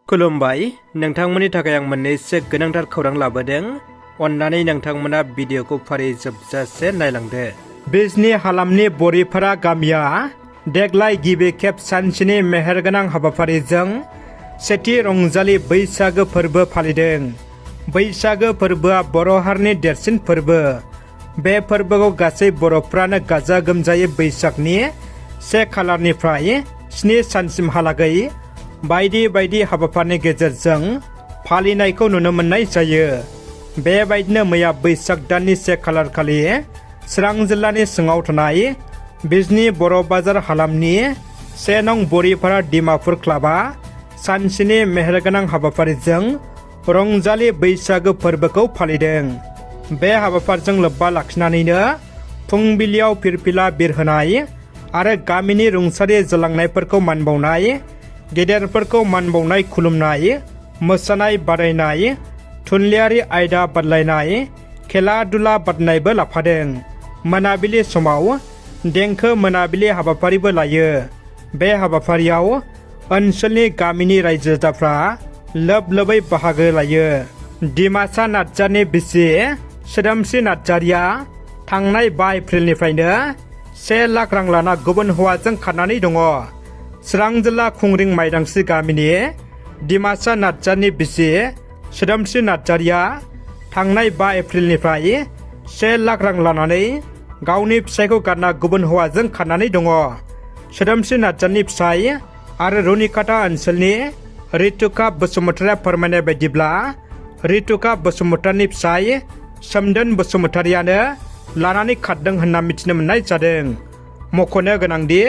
खुलुमबाय नोंथांमोननि थाखाय आं मोननैसो गोनांथार खौरां लाबोदों। अन्नानै नोंथांमोना भिडिअखौ फारि जोबजासे नायलांदो। बिजनी हालामनि बरिपारा गामिया देग्लाय गिबि खेब सानसेनि मेहेरगोनां हाबाफारिजों सेथि रंजालि बैसागो फोरबो फालिदों। बैसागो फोरबोआ बर' हारिनि देरसिन फोरबो। बे फोरबोखौ गासै बर'फ्रानो गाजा गोमजायै बैसागनि 1 खालारनिफ्राय 7 सानसिमहालागै बायदि बायदि हाबाफारिनि गेजेरजों फालिनायखौ नुनो मोननाय जायो। बेबायदिनो मैया बैसाग दाननि 1 खालार खालि चिरां जिल्लानि सिङाव थानाय बिजनी बर' बाजार हालामनि 1 नं बरिपारा डिमापुर क्लाबा सानसेनि मेहेरगोनां हाबाफारिजों रंजालि बैसागो फोरबोखौ फालिदों। बे हाबाफारिजों लोब्बा लाखिनानैनो फुंबिलियाव फिरफिला बिरहोनाय आरो गामिनि रुंसारि जालांनायफोरखौ मान बावनाय, गेदेरफोरखौ मान बावनाय खुलुमनाय, मोसानाय बादायनाय, थुनलाइयारि आयदा बादायलायनाय, खेला दुला बादायनायबो लाफादों। मोनाबिलि समाव देंखो मोनाबिलि हाबाफारिबो लायो। बे हाबाफारियाव ओनसोलनि गामिनि रायजो राजाफ्रा लोब लोबै बाहागो लायो। डिमासा नार्जारिनि बिसि सोदोमस्रि नार्जारिया थांनाय 5 एप्रिलनिफ्रायनो 1 लाख रां लाना गुबुन हौवाजों खारनानै दङ। चिरां जिल्ला खुंग्रिं माइदांस्रि गामिनि डिमासा नार्जारिनि बिसि सोदोमस्रि नार्जारिया थांनाय 5 एप्रिलनिफ्राय 1 लाख रां लानानै गावनि फिसायखौ गारना गुबुन हौवाजों खारनानै दङ। सोदोमस्रि नार्जारिनि फिसाय आरो रुनिकाटा ओनसोलनि रितुका बसुमतारिया फोरमायनाय बायदिब्ला रितुका बसुमतारिनि फिसाय सोमदोन बसुमतारियानो लानानै खारदों होनना मिथिनो मोननाय जादों। मख'नो गोनांदि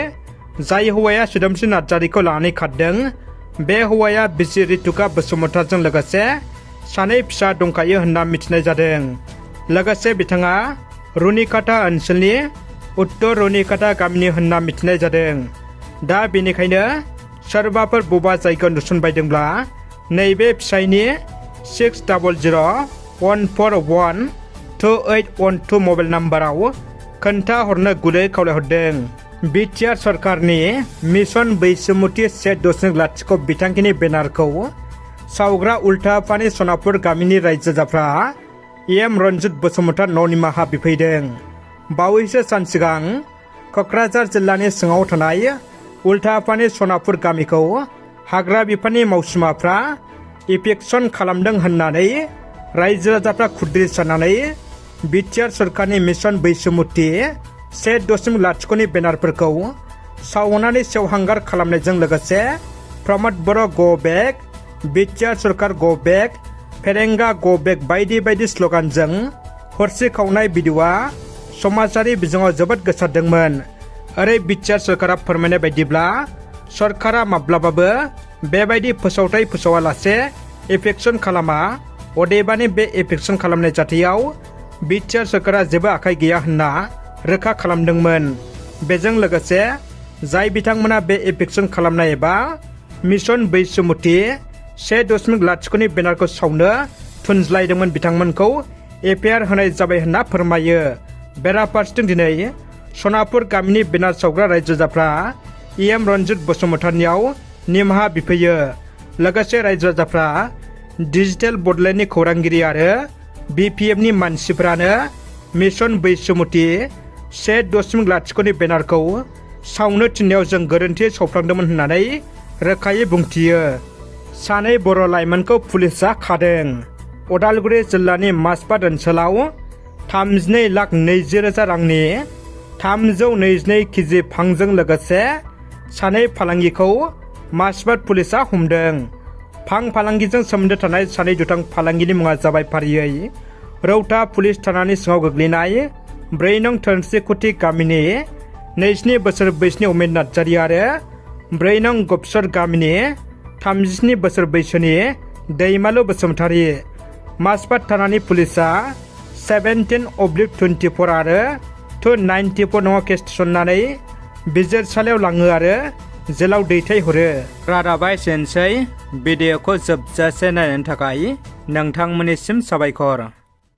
जाय हौवाया सोदोमस्रि नार्जारिखौ लानानै खारदों बे हौवाया बिसि रितुका बसुमतारिजों लोगोसे 2 फिसा दंखायो होनना मिथिनाय जादों। लोगोसे बिथाङा रुनिकाटा ओनसोलनि उत्तर रुनिकाटा गामिनि होनना मिथिनाय जादों। दा बेनिखायनो सोरबाफोर बबेबा जायगायाव नुसनबायदोंब्ला नैबे फिसायनि 6001412812 मबाइल नाम्बाराव खोन्थाहरनो गुरै खावलायहरदों। बिटिआर सरकारनि मिशन बैसोमुथि 1.0 बिथांखिनि बेनारखौ सावग्रा उल्टापानि सनापुर गामिनि रायजो राजाफ्रा एम रन्जित बसुमतारि ननिमाहा बिफैदों। बावैसो सान सिगां क'क्राझार जिल्लानि सिङाव थानाय उल्टापानि सनापुर गामिखौ हाग्रा बिफाननि मावसुमाफ्रा इभिक्सन खालामदों होननानै रायजो राजाफ्रा खुद्रिसारनानै बिटिआर सरकारनि मिशन बैसोमुथि 1.0 बेनारफोरखौ सावनानै सेवहांगार खालामनायजों लोगोसे प्रमद बर' गो बेक, बिटिआर सरकार गो बेक, फेरेंगा गो बेक बायदि बायदि स्लगानजों हरसे खावनाय भिडिअ'आ समाजारि बिजोङाव जोबोद गोसारदोंमोन। ओरै बिटिआर सरकारा फोरमायनाय बायदिब्ला सरकारा माब्लाबाबो बेबायदि फोसावथाय फोसावालासे इभिक्सन खालामा। अदेबानि बे इभिक्सन खालामनाय जाथायाव बिटिआर सरकारा जेबो आखाइ गैया होनना रोखा खालामदोंमोन। बेजों लोगोसे जाय बिथांमोना बे इभिक्सन खालामनाय एबा मिशन बैसोमुथि 1.0 बेनारखौ सावनो थुनज्लायदोंमोन बिथांमोनखौ एफआइआर होनाय जाबाय होनना फोरमायो। बेराफारसेथिं दिनै सनापुर गामिनि बेनार सावग्रा रायजो राजाफ्रा एम रन्जित बसुमतारिनियाव निमाहा बिफैयो। लोगोसे रायजो राजाफ्रा डिजिटेल बड'लेण्डनि खौरांगिरि आरो बिपिएफनि मानसिफोरानो मिशन बैसोमुथि 1.0 बेनारखौ सावनो थिननायाव जों गोरोन्थि सावफ्लांदोंमोन होननानै रोखायै बुंथियो। 2 बर' लाइमोनखौ पुलिसआ खादों। उदालगुरि जिल्लानि माजबाद ओनसोलाव 32,20,000 रांनि 322 केजि फांजों लोगोसे 2 फालांगिखौ माजबाद पुलिसआ हमदों। फां फालांगिजों सोमोन्दो थानाय 2 दुथां फालांगिनि मुङा जाबाय फारियै रौता पुलिस थानानि सिङाव गोग्लैनाय 4 नं धोनस्रिकुथि गामिनि 27 बोसोर बैसोनि उमेद नार्जारि आरो 4 नं गबसर गामिनि 37 बोसोर बैसोनि दैमालु बसुमतारि। माजबाद थानानि पुलिसआ 17/24 आरो 294 नङा केस थिसननानै बिजिरसालियाव लाङो आरो जेलाव दैथायहरो। रादाबा एसेनोसै। भिडिअखौ जोबजासे नायनायनि थाखाय नोंथांमोननिसिम साबायखर।